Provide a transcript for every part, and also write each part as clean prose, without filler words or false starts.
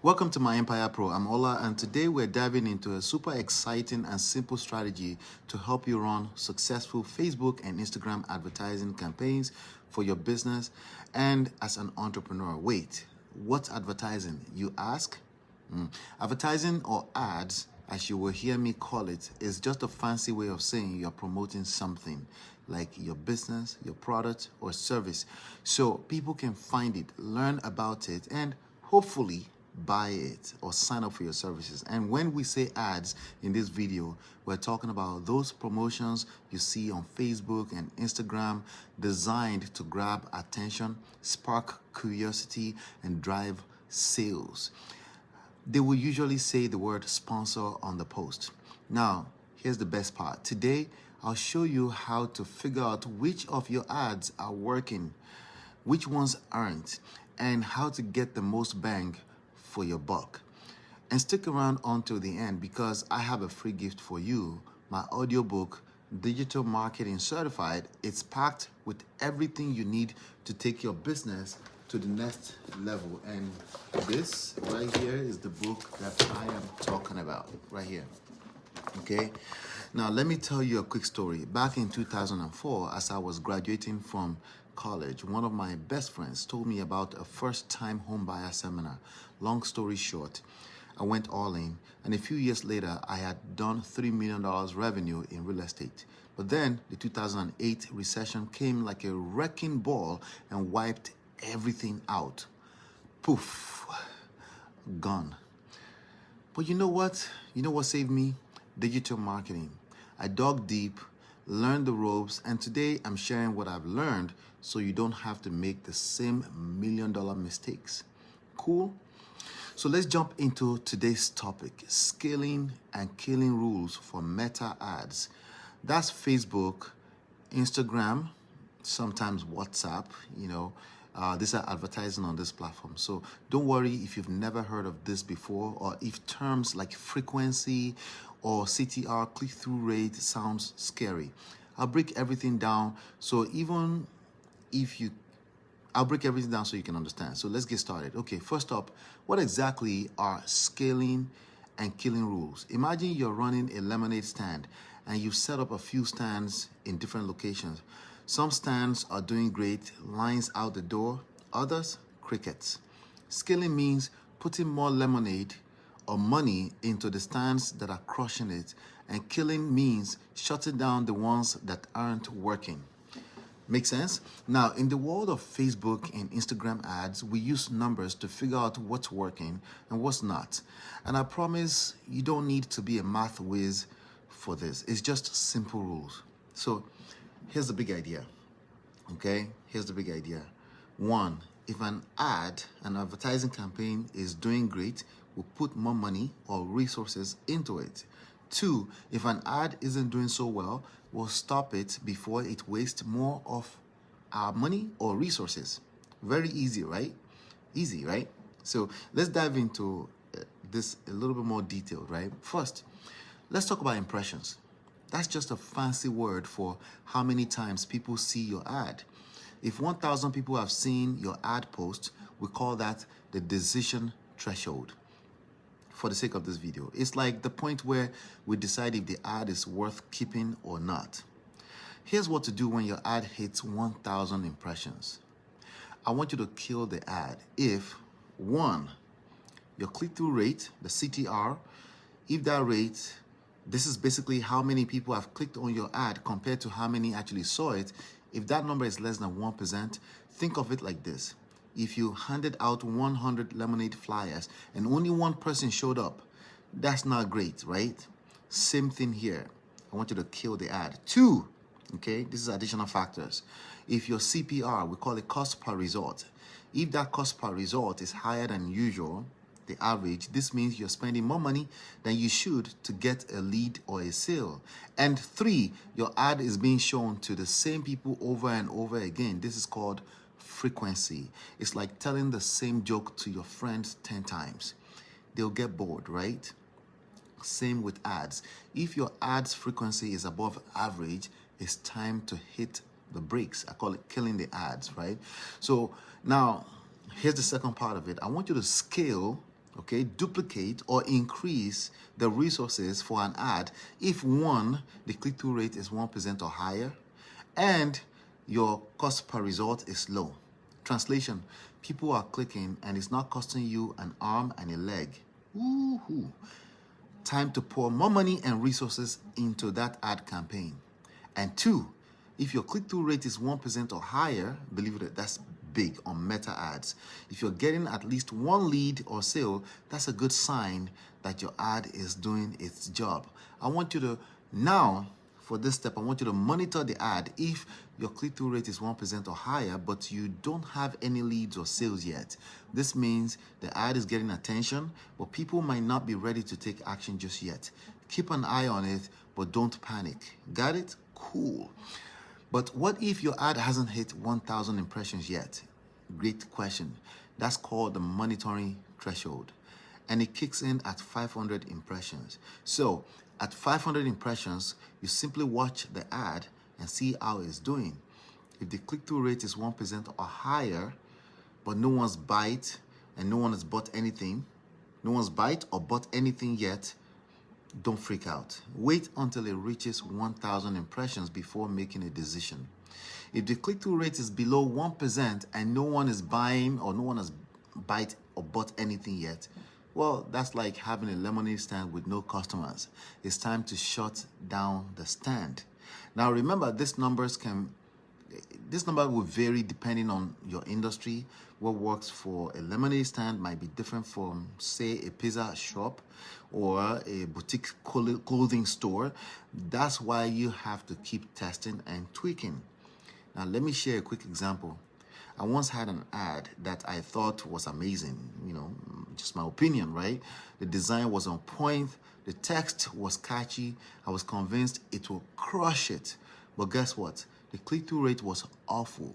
Welcome to My Empire Pro. I'm Ola, and today we're diving into a super exciting and simple strategy to help you run successful Facebook and Instagram advertising campaigns for your business and as an entrepreneur. Wait, what's advertising, you ask? Advertising or ads, as you will hear me call it, is just a fancy way of saying you're promoting something like your business, your product, or service so people can find it, learn about it, and hopefully buy it or sign up for your services. And when we say ads in this video, we're talking about those promotions you see on Facebook and Instagram designed to grab attention, spark curiosity, and drive sales. They will usually say the word sponsor on the post. Now, here's the best part. Today, I'll show you how to figure out which of your ads are working, which ones aren't, and how to get the most bang for your buck. And stick around until the end because I have a free gift for you, my audiobook, Digital Marketing Certified. It's packed with everything you need to take your business to the next level. And this right here is the book that I am talking about right here. Okay, now let me tell you a quick story. Back in 2004, as I was graduating from college, one of my best friends told me about a first-time homebuyer seminar. Long story short, I went all in, and a few years later, I had done $3 million revenue in real estate. But then the 2008 recession came like a wrecking ball and wiped everything out. Poof, gone. But you know what? You know what saved me? Digital marketing. I dug deep, learned the ropes, and today I'm sharing what I've learned so you don't have to make the same $1 million mistakes. Cool? So let's jump into today's topic, scaling and killing rules for meta ads. That's Facebook, Instagram, sometimes WhatsApp, these are advertising on this platform. So don't worry if you've never heard of this before, or if terms like frequency or CTR, click-through rate, sounds scary. I'll break everything down so you can understand. So let's get started. Okay, first up, what exactly are scaling and killing rules? Imagine you're running a lemonade stand and you've set up a few stands in different locations. Some stands are doing great, lines out the door, others, crickets. Scaling means putting more lemonade or money into the stands that are crushing it, and killing means shutting down the ones that aren't working. Make sense? Now, in the world of Facebook and Instagram ads, we use numbers to figure out what's working and what's not. And I promise you don't need to be a math whiz for this. It's just simple rules. So here's the big idea. Okay, here's the big idea. One, if an advertising campaign is doing great, we'll put more money or resources into it. Two, if an ad isn't doing so well, we'll stop it before it wastes more of our money or resources. Very easy, right? Easy, right? So let's dive into this a little bit more detailed, right? First, let's talk about impressions. That's just a fancy word for how many times people see your ad. If 1,000 people have seen your ad post, we call that the decision threshold. For the sake of this video, it's like the point where we decide if the ad is worth keeping or not. Here's what to do when your ad hits 1,000 impressions. I want you to kill the ad if, one, your click-through rate, the CTR, if that rate, this is basically how many people have clicked on your ad compared to how many actually saw it. If that number is less than 1%, think of it like this. If you handed out 100 lemonade flyers and only one person showed up, that's not great, right? Same thing here. I want you to kill the ad. Two, okay, this is additional factors. If your CPR, we call it cost per result, if that cost per result is higher than usual, the average, this means you're spending more money than you should to get a lead or a sale. And three, your ad is being shown to the same people over and over again. This is called frequency. It's like telling the same joke to your friends 10 times. They'll get bored, right? Same with ads. If your ads frequency is above average, it's time to hit the brakes. I call it killing the ads, right? So now, here's the second part of it. I want you to scale okay, duplicate or increase the resources for an ad if one, the click-through rate is 1% or higher, and your cost per result is low. Translation, people are clicking and it's not costing you an arm and a leg. Woohoo! Time to pour more money and resources into that ad campaign. And two, if your click-through rate is 1% or higher, believe it, that's big on meta ads. If you're getting at least one lead or sale, that's a good sign that your ad is doing its job. I want you to now, for this step, I want you to monitor the ad. If your click-through rate is 1% or higher, but you don't have any leads or sales yet, this means the ad is getting attention, but people might not be ready to take action just yet. Keep an eye on it, but don't panic. Got it? Cool. But what if your ad hasn't hit 1,000 impressions yet? Great question. That's called the monitoring threshold. And it kicks in at 500 impressions. So at 500 impressions, you simply watch the ad and see how it's doing. If the click-through rate is 1% or higher, but no one's bite and no one has bought anything, no one's bite or bought anything yet, don't freak out. Wait until it reaches 1,000 impressions before making a decision. If the click-through rate is below 1% and no one is buying or no one has bought or bought anything yet, well, that's like having a lemonade stand with no customers. It's time to shut down the stand. Now remember, this number will vary depending on your industry. What works for a lemonade stand might be different from, say, a pizza shop or a boutique clothing store. That's why you have to keep testing and tweaking. Now, let me share a quick example. I once had an ad that I thought was amazing, just my opinion, right? The design was on point, the text was catchy, I was convinced it will crush it. But guess what? The click-through rate was awful.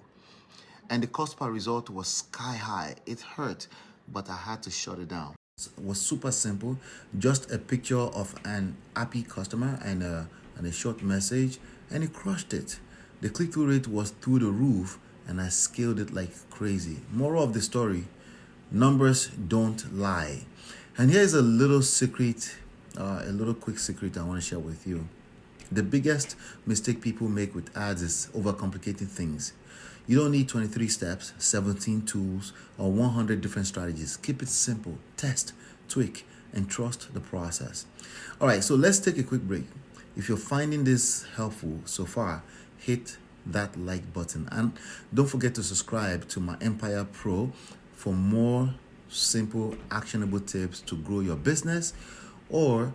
And the cost per result was sky high. It hurt, but I had to shut it down. It was super simple, just a picture of an happy customer and a short message, and it crushed it. The click-through rate was through the roof, and I scaled it like crazy. Moral of the story, numbers don't lie. And here's a little secret, quick secret I want to share with you. The biggest mistake people make with ads is overcomplicating things. You don't need 23 steps, 17 tools, or 100 different strategies. Keep it simple, test, tweak, and trust the process. All right, so let's take a quick break. If you're finding this helpful so far, hit that like button. And don't forget to subscribe to My Empire Pro for more simple, actionable tips to grow your business. Or,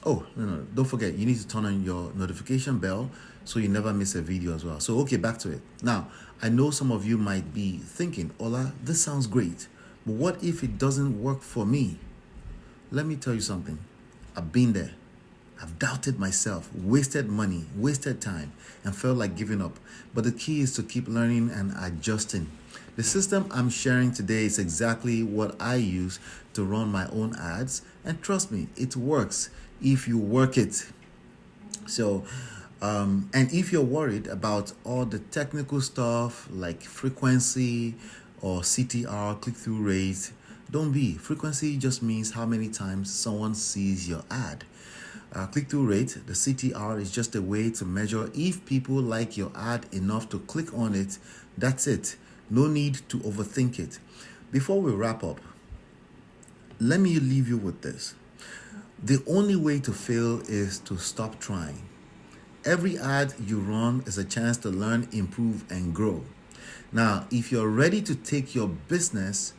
don't forget, you need to turn on your notification bell so you never miss a video as well. So, okay, back to it. Now, I know some of you might be thinking, Ola, this sounds great, but what if it doesn't work for me? Let me tell you something. I've been there. I've doubted myself, wasted money, wasted time, and felt like giving up. But the key is to keep learning and adjusting. The system I'm sharing today is exactly what I use to run my own ads. And trust me, it works if you work it. So, and if you're worried about all the technical stuff like frequency or CTR, click-through rate, don't be. Frequency just means how many times someone sees your ad. Click-through rate, the CTR, is just a way to measure if people like your ad enough to click on it. That's it. No need to overthink it. Before we wrap up, let me leave you with this. The only way to fail is to stop trying. Every ad you run is a chance to learn, improve, and grow. Now, if you're ready to take your business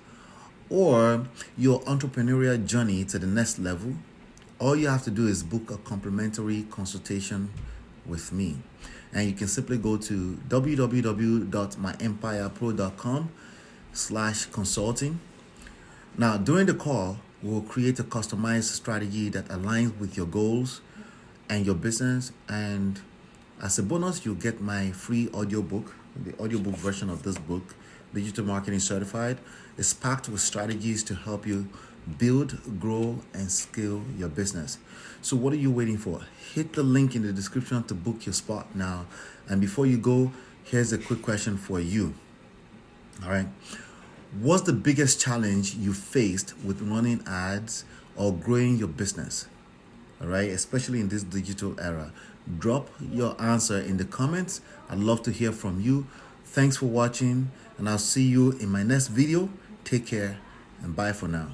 or your entrepreneurial journey to the next level, all you have to do is book a complimentary consultation with me. And you can simply go to www.myempirepro.com/consulting. Now, during the call, we'll create a customized strategy that aligns with your goals and your business. And as a bonus, you'll get my free audiobook, the audiobook version of this book, Digital Marketing Certified. It's packed with strategies to help you build, grow, and scale your business. So what are you waiting for? Hit the link in the description to book your spot now. And before you go, here's a quick question for you. All right. What's the biggest challenge you faced with running ads or growing your business? All right, especially in this digital era. Drop your answer in the comments. I'd love to hear from you. Thanks for watching, and I'll see you in my next video. Take care and bye for now.